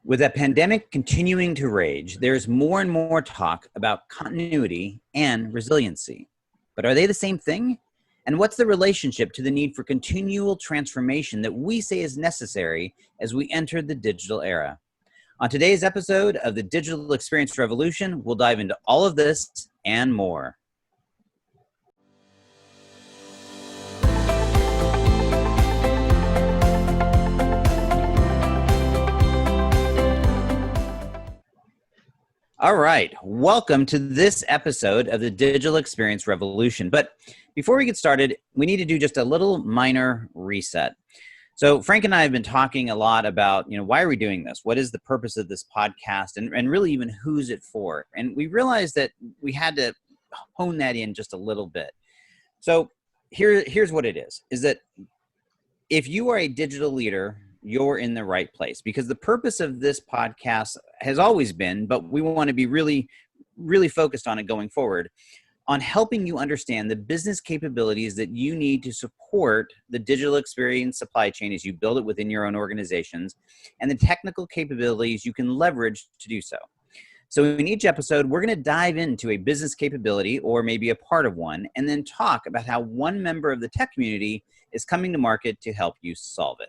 With a pandemic continuing to rage, there's more and more talk about continuity and resiliency. But are they the same thing? And what's the relationship to the need for continual transformation that we say is necessary as we enter the digital era? On today's episode of the Digital Experience Revolution, we'll dive into all of this and more. All right, welcome to this episode of the Digital Experience Revolution. But before we get started, we need to do just a little minor reset. So Frank and I have been talking a lot about, why are we doing this? What is the purpose of this podcast? And really even who's it for? And we realized that we had to hone that in just a little bit. So here's what it is that if you are a digital leader, you're in the right place, because the purpose of this podcast has always been, but we want to be really, really focused on it going forward, on helping you understand the business capabilities that you need to support the digital experience supply chain as you build it within your own organizations, and the technical capabilities you can leverage to do so. So in each episode, we're going to dive into a business capability or maybe a part of one, and then talk about how one member of the tech community is coming to market to help you solve it.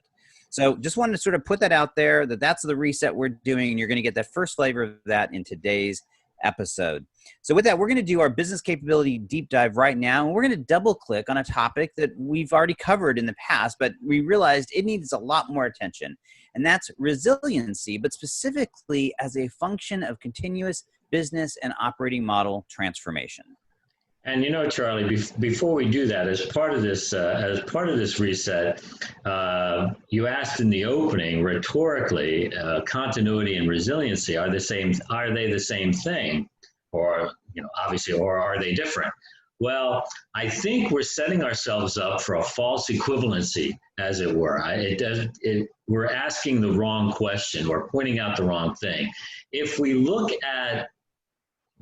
So just wanted to sort of put that out there, that's the reset we're doing, and you're going to get that first flavor of that in today's episode. So with that, we're going to do our business capability deep dive right now, and we're going to double click on a topic that we've already covered in the past, but we realized it needs a lot more attention, and that's resiliency, but specifically as a function of continuous business and operating model transformation. And Charlie, before we do that, as part of this reset, you asked in the opening rhetorically, continuity and resiliency are they the same thing, or obviously, or are they different? Well, I think we're setting ourselves up for a false equivalency, as it were. We're asking the wrong question. We're pointing out the wrong thing. If we look at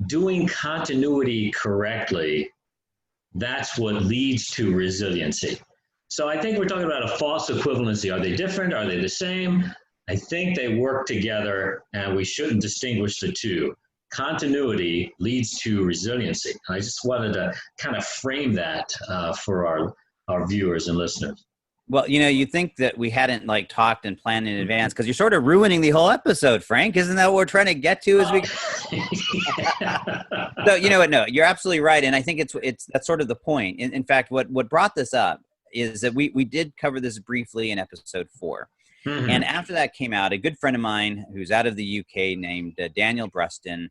doing continuity correctly, that's what leads to resiliency. So I think we're talking about a false equivalency. Are they different? Are they the same? I think they work together, and we shouldn't distinguish the two. Continuity leads to resiliency. I just wanted to kind of frame that for our viewers and listeners. Well, you think that we hadn't talked and planned in advance, because you're sort of ruining the whole episode, Frank. Isn't that what we're trying to get to as we? So you know what? No, you're absolutely right, and I think that's sort of the point. In fact, what brought this up is that we did cover this briefly in episode 4, and after that came out, a good friend of mine who's out of the UK named Daniel Bruston.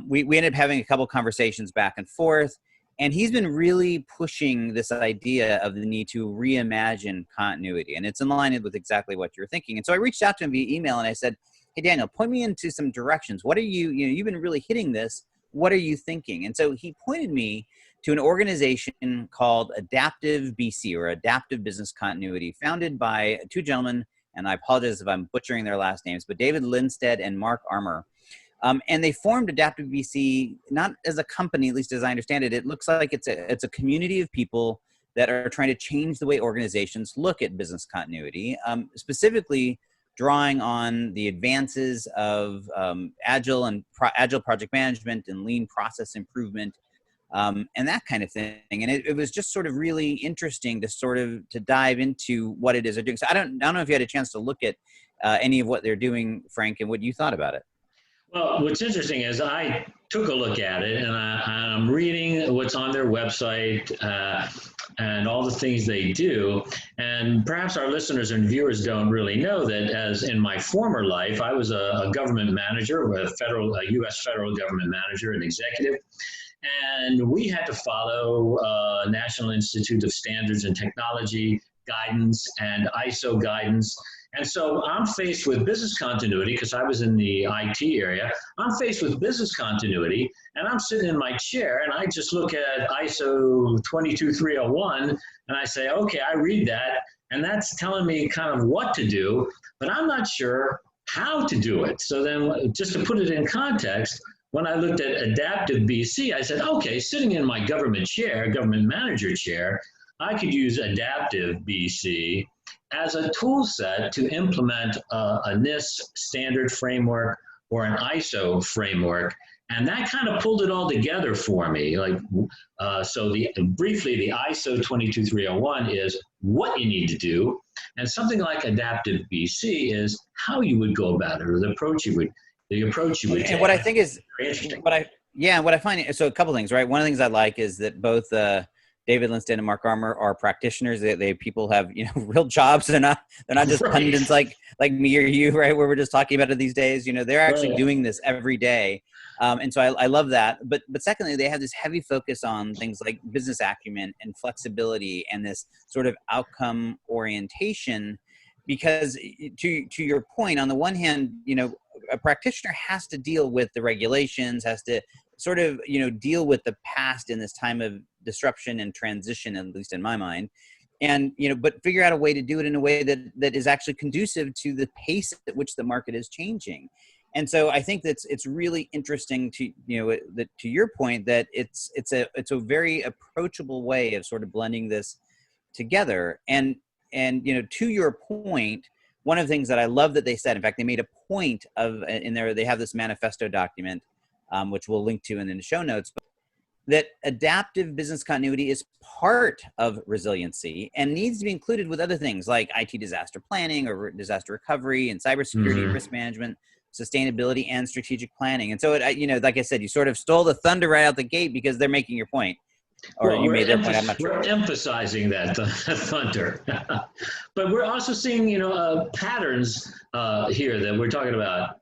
We ended up having a couple conversations back and forth. And he's been really pushing this idea of the need to reimagine continuity. And it's in line with exactly what you're thinking. And so I reached out to him via email and I said, hey, Daniel, point me into some directions. What are you've been really hitting this. What are you thinking? And so he pointed me to an organization called Adaptive BC, or Adaptive Business Continuity, founded by two gentlemen. And I apologize if I'm butchering their last names, but David Lindstedt and Mark Armour. And they formed Adaptive BC not as a company, at least as I understand it. It looks like it's a community of people that are trying to change the way organizations look at business continuity, specifically drawing on the advances of Agile project management and lean process improvement, and that kind of thing. And it was just sort of really interesting to dive into what it is they're doing. So I don't know if you had a chance to look at any of what they're doing, Frank, and what you thought about it. Well, what's interesting is I took a look at it, and I'm reading what's on their website and all the things they do. And perhaps our listeners and viewers don't really know that, as in my former life, I was a government manager, a U.S. federal government manager, an executive. And we had to follow National Institute of Standards and Technology guidance and ISO guidance. And so I'm faced with business continuity, because I was in the IT area. I'm faced with business continuity, and I'm sitting in my chair, and I just look at ISO 22301, and I say, okay, I read that, and that's telling me kind of what to do, but I'm not sure how to do it. So then, just to put it in context, when I looked at Adaptive BC, I said, okay, sitting in my government manager chair, I could use Adaptive BC as a tool set to implement a NIST standard framework or an ISO framework. And that kind of pulled it all together for me. So briefly, the ISO 22301 is what you need to do, and something like Adaptive BC is how you would go about it, or the approach you would take. And what I think is very interesting. What I find, so a couple things, right? One of the things I like is that both David Linston and Mark Armour are practitioners. They people have real jobs. They're not just Right. pundits like me or you, right? Where we're just talking about it these days. They're actually doing this every day. And so I love that. But secondly, they have this heavy focus on things like business acumen and flexibility and this sort of outcome orientation. Because to your point, on the one hand, a practitioner has to deal with the regulations, has to sort of deal with the past in this time of disruption and transition, at least in my mind, and but figure out a way to do it in a way that is actually conducive to the pace at which the market is changing. And so I think it's really interesting to that, to your point, that it's a very approachable way of sort of blending this together. And to your point, one of the things that I love that they said, in fact, they made a point of in there, they have this manifesto document, which we'll link to in the show notes, but that adaptive business continuity is part of resiliency and needs to be included with other things like IT disaster planning or disaster recovery and cybersecurity, risk management, sustainability, and strategic planning. And so, like I said, you sort of stole the thunder right out the gate because they're making your point. Or you made their point. I'm not sure. We're emphasizing that thunder, but we're also seeing patterns here that we're talking about: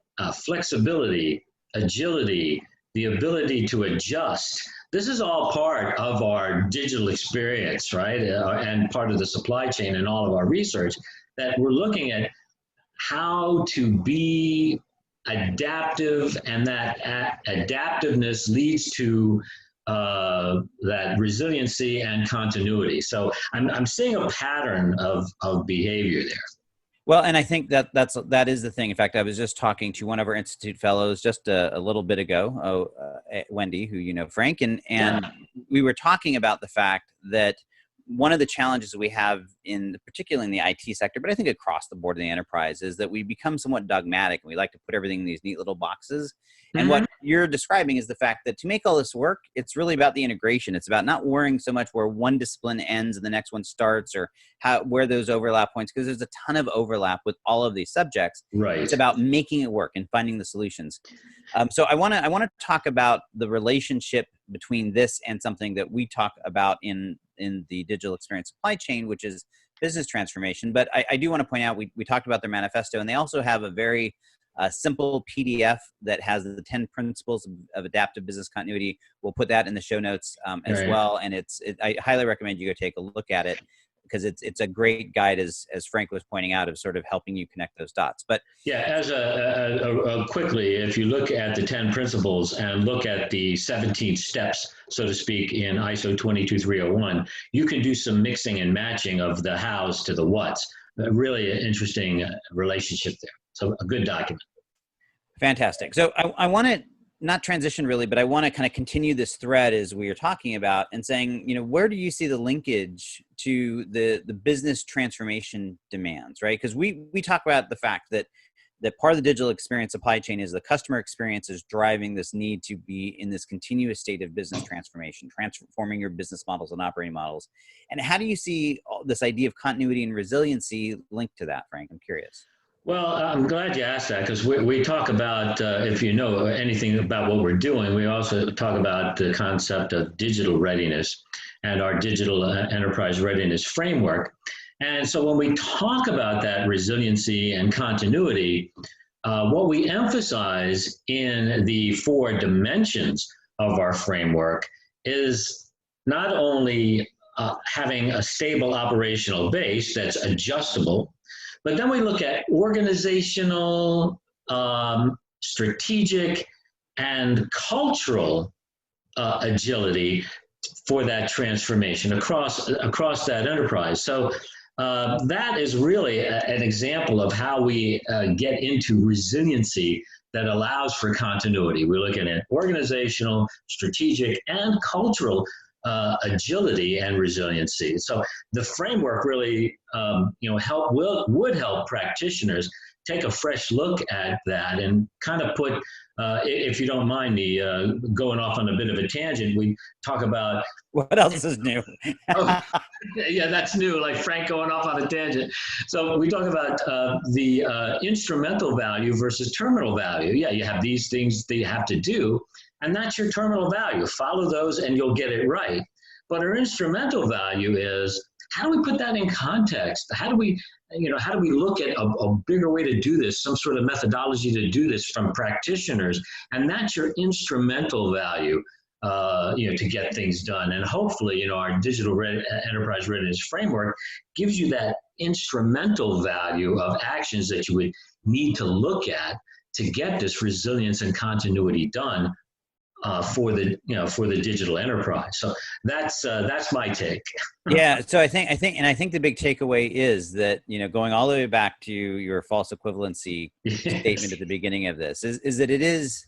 flexibility, agility, the ability to adjust. This is all part of our digital experience, right? And part of the supply chain and all of our research, that we're looking at how to be adaptive, and that adaptiveness leads to that resiliency and continuity. So I'm seeing a pattern of behavior there. Well, and I think that is the thing. In fact, I was just talking to one of our Institute fellows just a little bit ago, Wendy, who Frank, and we were talking about the fact that one of the challenges we have particularly in the IT sector, but I think across the board in the enterprise, is that we become somewhat dogmatic and we like to put everything in these neat little boxes. And what you're describing is the fact that to make all this work, it's really about the integration. It's about not worrying so much where one discipline ends and the next one starts, or where those overlap points, because there's a ton of overlap with all of these subjects. Right. It's about making it work and finding the solutions. So I want to talk about the relationship between this and something that we talk about in the digital experience supply chain, which is business transformation. But I do want to point out, we talked about their manifesto, and they also have a very simple PDF that has the 10 principles of adaptive business continuity. We'll put that in the show notes as well. And I highly recommend you go take a look at it, because it's a great guide, as Frank was pointing out, of sort of helping you connect those dots. But yeah, as quickly, if you look at the 10 principles and look at the 17 steps, so to speak, in ISO 22301, you can do some mixing and matching of the hows to the whats. Really an interesting relationship there. So a good document. Fantastic. So I want to not transition really, but I want to kind of continue this thread as we are talking about and saying, where do you see the linkage to the business transformation demands, right? Because we talk about the fact that part of the digital experience supply chain is the customer experience is driving this need to be in this continuous state of business transformation, transforming your business models and operating models. And how do you see this idea of continuity and resiliency linked to that, Frank? I'm curious. Well, I'm glad you asked that, because we talk about, if you know anything about what we're doing, we also talk about the concept of digital readiness and our digital enterprise readiness framework. And so when we talk about that resiliency and continuity, what we emphasize in the 4 dimensions of our framework is not only having a stable operational base that's adjustable, but then we look at organizational, strategic, and cultural agility for that transformation across that enterprise. So that is really an example of how we get into resiliency that allows for continuity. We're looking at organizational, strategic, and cultural agility and resiliency. So the framework really, would help practitioners take a fresh look at that and kind of put, if you don't mind me going off on a bit of a tangent, we talk about what else is new? oh, yeah, that's new, like Frank going off on a tangent. So we talk about the instrumental value versus terminal value. Yeah, you have these things that you have to do, and that's your terminal value. Follow those and you'll get it right. But our instrumental value is, how do we put that in context? How do we look at a bigger way to do this, some sort of methodology to do this from practitioners? And that's your instrumental value, to get things done. And hopefully, our digital enterprise readiness framework gives you that instrumental value of actions that you would need to look at to get this resilience and continuity done for the digital enterprise. So that's my take. Yeah. So I think the big takeaway is that, going all the way back to your false equivalency statement at the beginning of this is that it is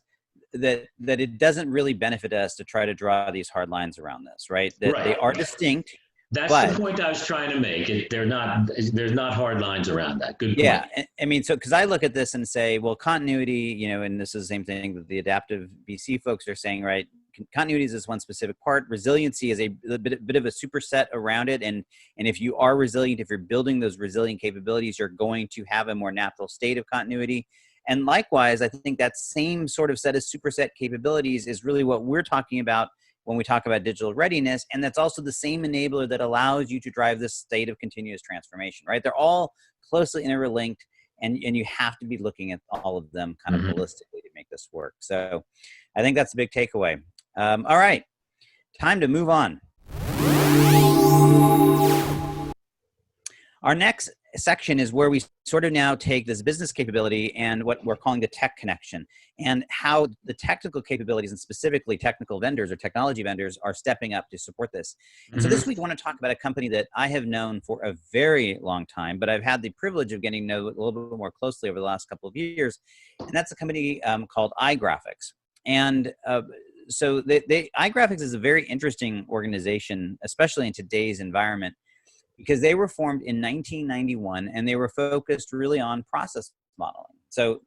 that it doesn't really benefit us to try to draw these hard lines around this, right? That Right. They are distinct. That's the point I was trying to make. There's not hard lines around that. Good point. Yeah. I mean, so because I look at this and say, well, continuity, and this is the same thing that the adaptive BC folks are saying, right? Continuity is this one specific part. Resiliency is a bit of a superset around it. And if you are resilient, if you're building those resilient capabilities, you're going to have a more natural state of continuity. And likewise, I think that same sort of set of superset capabilities is really what we're talking about when we talk about digital readiness. And that's also the same enabler that allows you to drive this state of continuous transformation, right? They're all closely interlinked, and you have to be looking at all of them kind of holistically to make this work. So I think that's the big takeaway. All right, time to move on. Our next section is where we sort of now take this business capability and what we're calling the tech connection, and how the technical capabilities and specifically technical vendors or technology vendors are stepping up to support this. And so this week I want to talk about a company that I have known for a very long time, but I've had the privilege of getting to know a little bit more closely over the last couple of years. And that's a company called iGrafx. And so iGrafx is a very interesting organization, especially in today's environment, because they were formed in 1991 and they were focused really on process modeling. So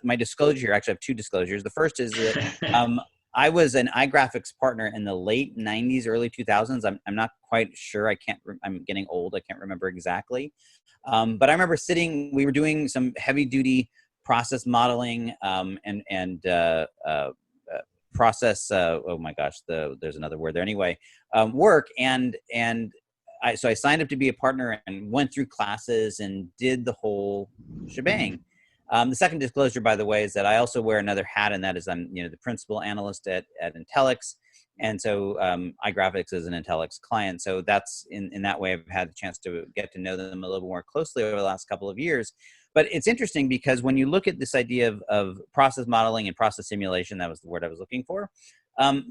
my disclosure here, actually I have two disclosures. The first is that I was an iGrafx partner in the late 90s, early 2000s. I'm not quite sure. I'm getting old. I can't remember exactly. But I remember we were doing some heavy duty process modeling and process, oh my gosh, there's another word there anyway, work. So I signed up to be a partner and went through classes and did the whole shebang. The second disclosure, by the way, is that I also wear another hat, and that is I'm the principal analyst at Intelix. And so iGrafx is an Intelix client. So that's in that way, I've had a chance to get to know them a little more closely over the last couple of years. But it's interesting because when you look at this idea of process modeling and process simulation, that was the word I was looking for,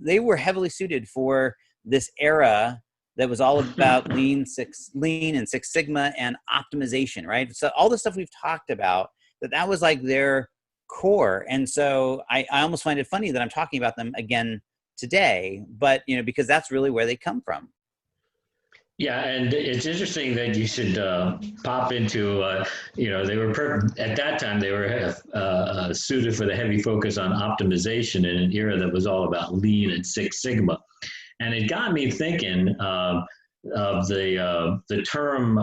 they were heavily suited for this era that was all about lean and Six Sigma and optimization, right? So all the stuff we've talked about, that was like their core. And so I almost find it funny that I'm talking about them again today, but because that's really where they come from. Yeah, and it's interesting that you should pop into, they were at that time they were suited for the heavy focus on optimization in an era that was all about lean and Six Sigma. And it got me thinking of the term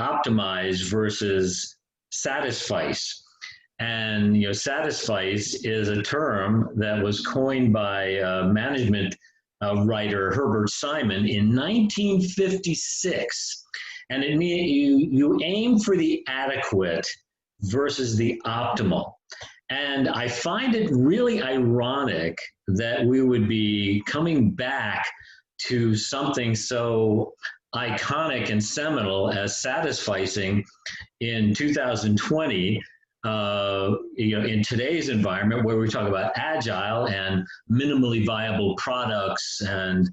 optimize versus satisfice. And satisfice is a term that was coined by management writer Herbert Simon in 1956. And it means you aim for the adequate versus the optimal. And I find it really ironic that we would be coming back to something so iconic and seminal as Satisficing in 2020, in today's environment where we talk about agile and minimally viable products and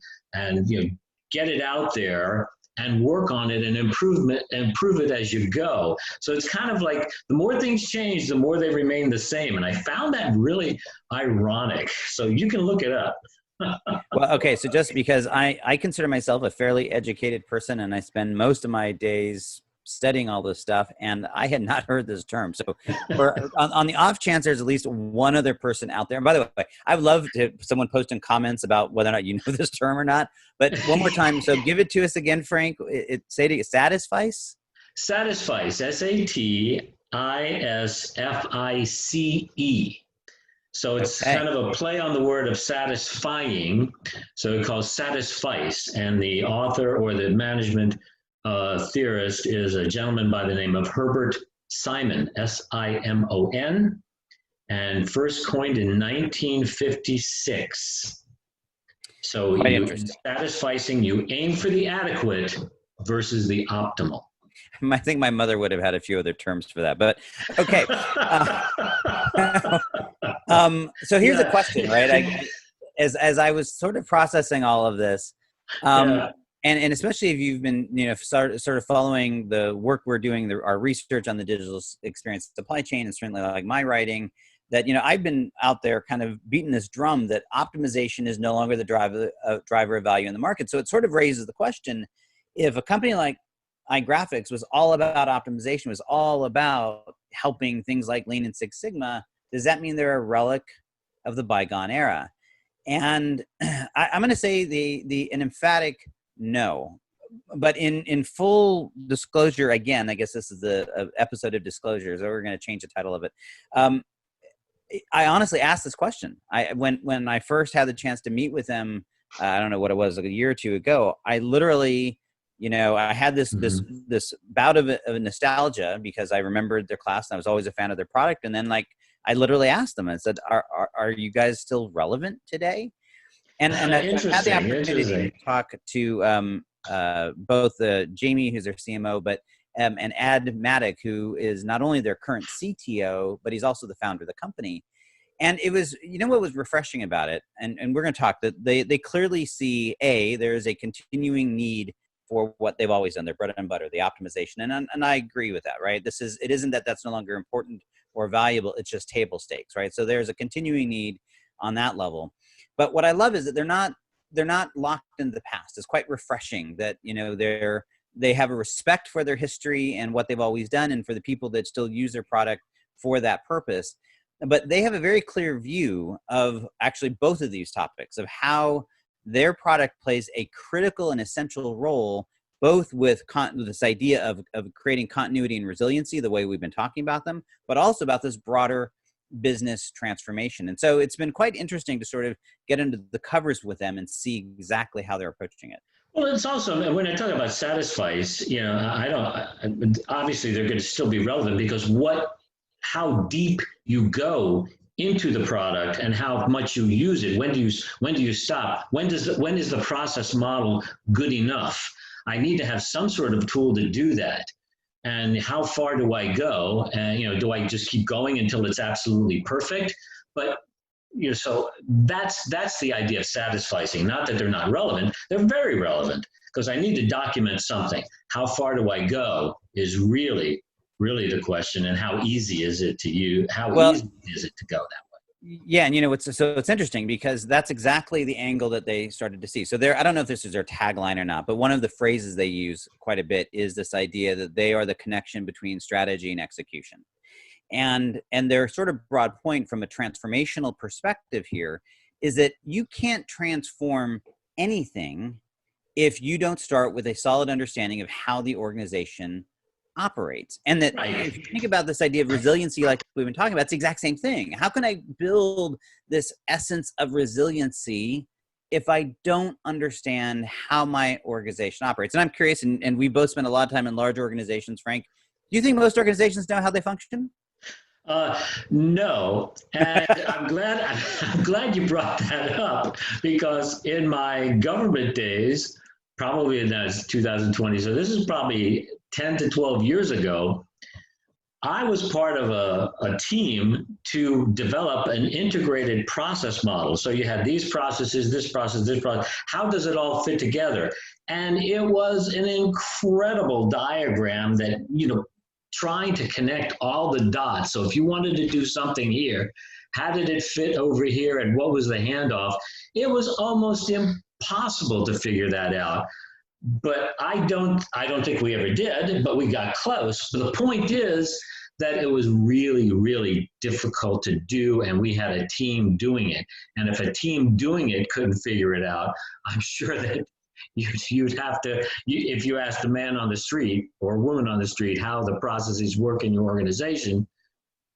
get it out there and work on it and improve it as you go. So it's kind of like the more things change, the more they remain the same. And I found that really ironic. So you can look it up. Well, okay, so just because I consider myself a fairly educated person and I spend most of my days studying all this stuff, and I had not heard this term. So on the off chance there's at least one other person out there, and by the way, I'd love to someone post in comments about whether or not you know this term or not, but one more time, so give it to us again, Frank. Say it again, Satisfice? Satisfice, Satisfice. So it's Okay. kind of a play on the word of satisfying. So it calls Satisfice. And the author or the management theorist is a gentleman by the name of Herbert Simon, Simon, and first coined in 1956. So Quite you interesting. satisficing, you aim for the adequate versus the optimal. I think my mother would have had a few other terms for that, but okay. So here's a Yeah. question, right? As I was sort of processing all of this, Yeah. and especially if you've been, sort of following the work we're doing, our research on the digital experience supply chain, and certainly like my writing, that I've been out there kind of beating this drum that optimization is no longer the driver of value in the market. So it sort of raises the question: if a company like iGrafx was all about optimization, was all about helping things like Lean and Six Sigma, does that mean they're a relic of the bygone era? And I'm going to say an emphatic no. But in full disclosure, again, I guess this is the episode of disclosures, or we're going to change the title of it. I honestly asked this question. When I first had the chance to meet with them, I don't know what it was, like a year or two ago, I literally, I had this bout of nostalgia because I remembered their class and I was always a fan of their product. And then I literally asked them and said, are you guys still relevant today? And I've had the opportunity to talk to both Jamie, who's their CMO, but and Ad Maddock, who is not only their current CTO, but he's also the founder of the company. And it was, what was refreshing about it, and we're going to talk, that they clearly see, there is a continuing need for what they've always done, their bread and butter, the optimization. And I agree with that, right? It isn't that that's no longer important or valuable, it's just table stakes, right? So there's a continuing need on that level. But what I love is that they're not locked into the past. It's quite refreshing that, they have a respect for their history and what they've always done, and for the people that still use their product for that purpose. But they have a very clear view of actually both of these topics, of how their product plays a critical and essential role, both with this idea of creating continuity and resiliency, the way we've been talking about them, but also about this broader business transformation. And so it's been quite interesting to sort of get under the covers with them and see exactly how they're approaching it. Well, it's also, when I talk about Satisfice, obviously they're going to still be relevant because how deep you go into the product and how much you use it. When do you stop? When is the process model good enough? I need to have some sort of tool to do that. And how far do I go? And, do I just keep going until it's absolutely perfect? But so that's the idea of satisficing. Not that they're not relevant; they're very relevant because I need to document something. How far do I go is really the question, and how easy is it to use? Easy is it to go that way? Yeah, and it's interesting because that's exactly the angle that they started to see. So I don't know if this is their tagline or not, but one of the phrases they use quite a bit is this idea that they are the connection between strategy and execution. And their sort of broad point from a transformational perspective here is that you can't transform anything if you don't start with a solid understanding of how the organization operates. And that if you think about this idea of resiliency, like we've been talking about, it's the exact same thing. How can I build this essence of resiliency if I don't understand how my organization operates? And I'm curious, and we both spend a lot of time in large organizations, Frank. Do you think most organizations know how they function? No, and I'm glad you brought that up because in my government days, probably in 2020, so this is probably 10 to 12 years ago, I was part of a team to develop an integrated process model. So you had these processes, this process, this process. How does it all fit together? And it was an incredible diagram that, trying to connect all the dots. So if you wanted to do something here, how did it fit over here, and what was the handoff? It was almost impossible to figure that out. But I don't think we ever did, but we got close. But the point is that it was really, really difficult to do, and we had a team doing it. And if a team doing it couldn't figure it out, I'm sure that you'd have to, if you asked a man on the street or a woman on the street how the processes work in your organization,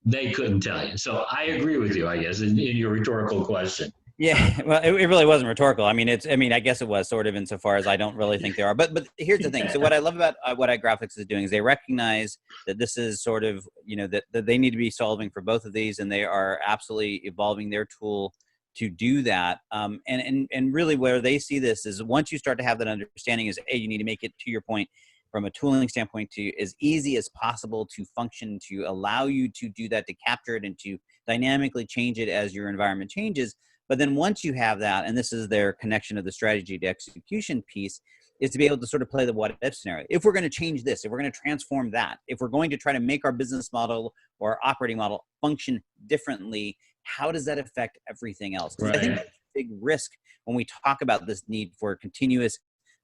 they couldn't tell you. So I agree with you, I guess, in your rhetorical question. Yeah, well, it really wasn't rhetorical. I mean, I guess it was sort of insofar as I don't really think there are. But here's the thing. So what I love about what iGrafx is doing is they recognize that this is sort of, that they need to be solving for both of these, and they are absolutely evolving their tool to do that. And really where they see this is once you start to have that understanding is, A, you need to make it, to your point, from a tooling standpoint, to as easy as possible to function, to allow you to do that, to capture it and to dynamically change it as your environment changes. But then once you have that, and this is their connection of the strategy to execution piece, is to be able to sort of play the what if scenario. If we're going to change this, if we're going to transform that, if we're going to try to make our business model or operating model function differently, how does that affect everything else? Because I think that's a big risk when we talk about this need for continuous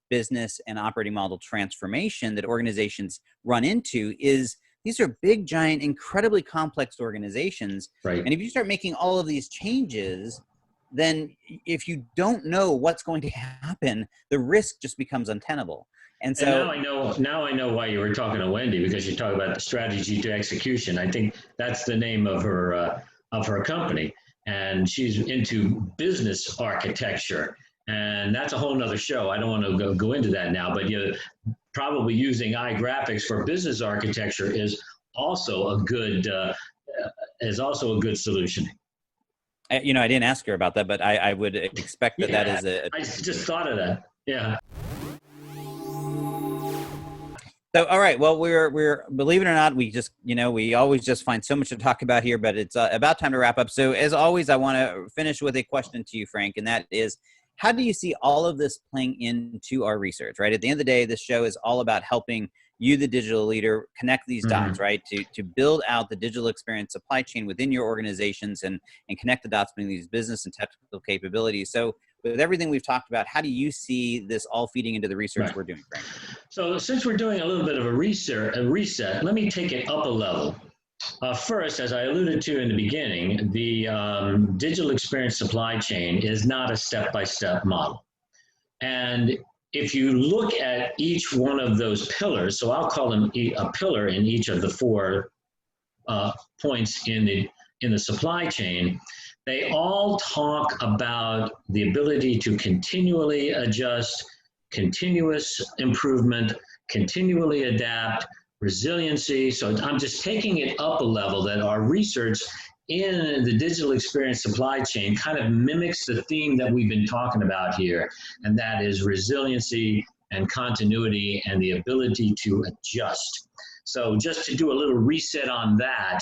business and operating model transformation that organizations run into is these are big, giant, incredibly complex organizations. Right. And if you start making all of these changes, then if you don't know what's going to happen, the risk just becomes untenable. And so now I know why you were talking to Wendy, because you talk about the strategy to execution. I think that's the name of her company, and she's into business architecture, and that's a whole nother show. I don't want to go into that now, but you probably using iGrafx for business architecture is also a good solution. I didn't ask her about that, but I would expect that that is a. I just thought of that. Yeah. So, all right. Well, we're believe it or not, we just, we always just find so much to talk about here, but it's about time to wrap up. So as always, I want to finish with a question to you, Frank, and that is, how do you see all of this playing into our research, right? At the end of the day, this show is all about helping you, the digital leader, connect these dots, right? To build out the digital experience supply chain within your organizations and connect the dots between these business and technical capabilities. So with everything we've talked about, how do you see this all feeding into the research we're doing, Frank? So since we're doing a little bit of a reset, let me take it up a level. First, as I alluded to in the beginning, the digital experience supply chain is not a step-by-step model. And if you look at each one of those pillars, so I'll call them a pillar in each of the 4 points in the supply chain, they all talk about the ability to continually adjust, continuous improvement, continually adapt, resiliency. So I'm just taking it up a level, that our research in the digital experience supply chain kind of mimics the theme that we've been talking about here, and that is resiliency and continuity and the ability to adjust. So just to do a little reset on that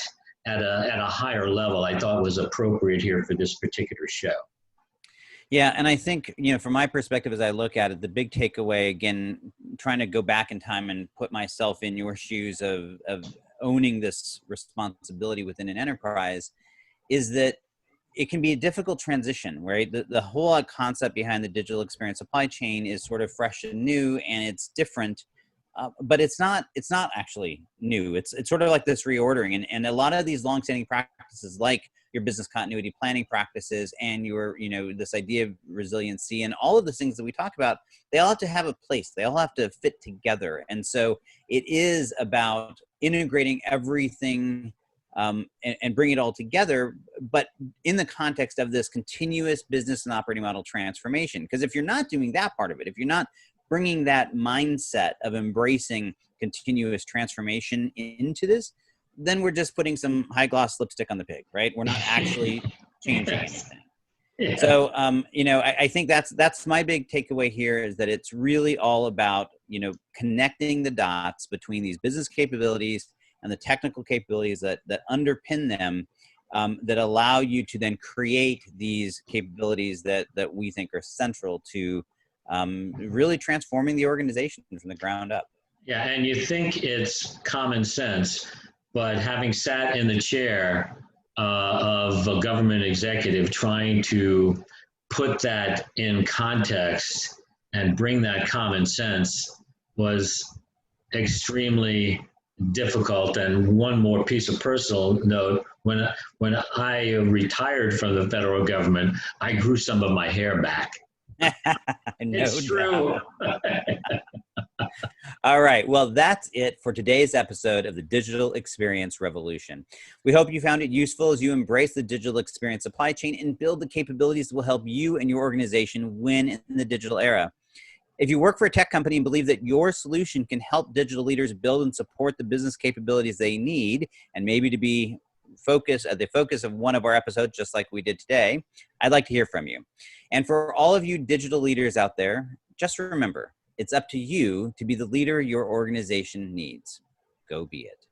at a higher level, I thought was appropriate here for this particular show. Yeah, and I think, from my perspective, as I look at it, the big takeaway, again, trying to go back in time and put myself in your shoes of owning this responsibility within an enterprise, is that it can be a difficult transition, right? The whole concept behind the digital experience supply chain is sort of fresh and new, and it's different, but it's not actually new. It's sort of like this reordering, and a lot of these longstanding practices, like your business continuity planning practices and your, this idea of resiliency and all of the things that we talk about, they all have to have a place. They all have to fit together. And so it is about integrating everything and bring it all together, but in the context of this continuous business and operating model transformation. Because if you're not doing that part of it, if you're not bringing that mindset of embracing continuous transformation into this, then we're just putting some high gloss lipstick on the pig, right? We're not actually changing anything. Yeah. So, I think that's my big takeaway here, is that it's really all about, connecting the dots between these business capabilities and the technical capabilities that underpin them, that allow you to then create these capabilities that we think are central to really transforming the organization from the ground up. Yeah, and you think it's common sense, but having sat in the chair of a government executive trying to put that in context and bring that common sense was extremely difficult. And one more piece of personal note, when I retired from the federal government, I grew some of my hair back. It's true. All right. Well, that's it for today's episode of the Digital Experience Revolution. We hope you found it useful as you embrace the digital experience supply chain and build the capabilities that will help you and your organization win in the digital era. If you work for a tech company and believe that your solution can help digital leaders build and support the business capabilities they need, and maybe to be the focus of one of our episodes, just like we did today, I'd like to hear from you. And for all of you digital leaders out there, just remember, it's up to you to be the leader your organization needs. Go be it.